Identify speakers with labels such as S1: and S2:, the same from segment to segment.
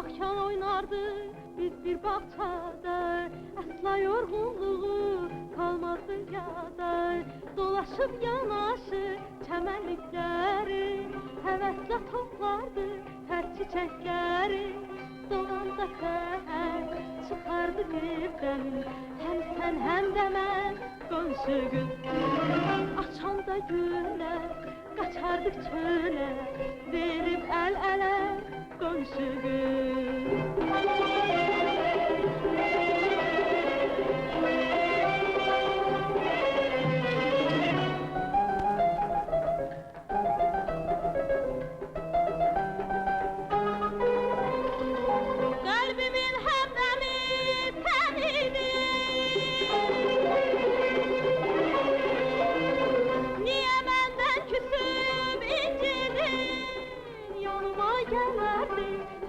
S1: Akşam oynardık biz bir bahçede, asla yorgunluğu kalmazdı yada. Dolaşıp yanaşı çemenlikleri, hevesle toplardı her çiçekleri. Doğanda kəhər çıxardı evdən, hem sen hem de mən qonşu qız. Açanda gülə, qaçardık çölə, verib əl-ələ qonşu qız.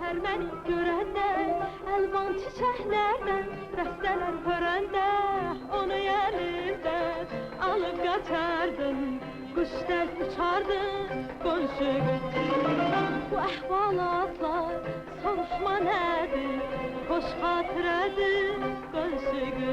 S1: Her beni görəndə, əlvan çiçəklərdən dəstələr hörəndə, onu əlimdən alıb qaçardım, quş dəz uçardım qonşu qız. Bu əhvalatlar soruşma nədir, xoş xatirədir qonşu qız.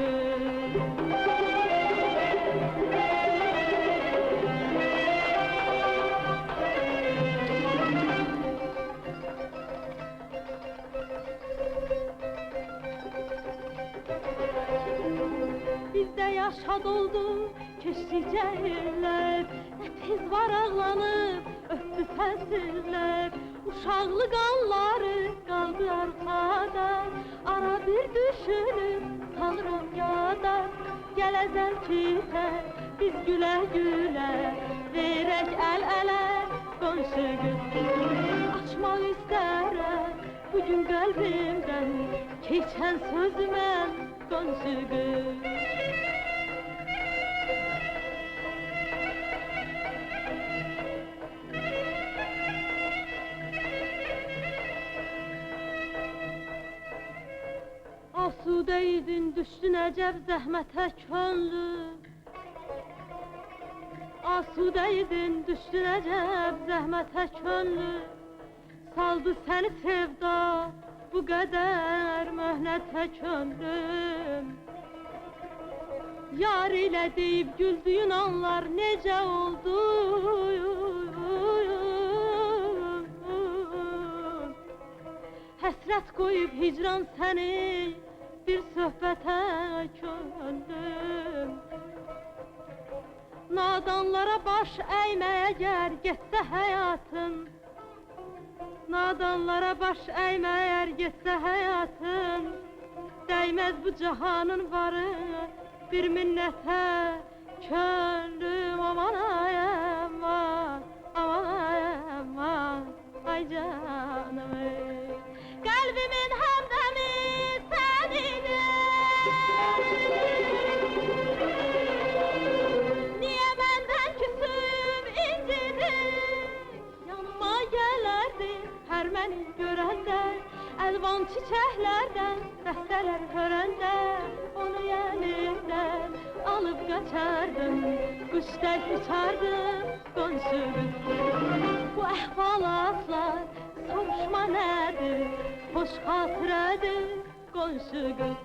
S1: Bizde yaşa doldu keçdikcə illər, nə tez var ağlanıb öpdü fəsillər. Uşaqlı qanları qaldı arxada, ara bir düşünüb salıram yada. Gələzəl kitə biz gülə-gülə, verək əl-ələ qonşu qız. Açmaq istərəm bugün qəlbimdən, keçən sözümən qonşu qız. Asudeydin, düşdün əcəb zəhmətə könlüm. Asudeydin, düşdün əcəb zəhmətə könlüm. Saldı səni sevda, bu qədər möhnətə könlüm. Yar ilə deyib güldüyün anlar necə oldu? Həsrət qoyub hicran səni bir söhbətə könlüm. Nadanlara baş əyməyə gəl getsə həyatın, nadanlara baş əyməyə getsə həyatın, dəyməz bu cahanın varı bir minnətə könlüm. Aman ay aman, aman ay aman, ay canım ey. Kalbimin hamdemi senidir. Niye benden küsüp incidin? Yanıma gelerdin her beni görende, elvan çiçeklerden dəstələr hörəndə, onu elimden alıp kaçardım, kuşlar uçardım qonşu qız. Bu əhvalatlar soruşma nədir, xoş xatirədir qonşu qız.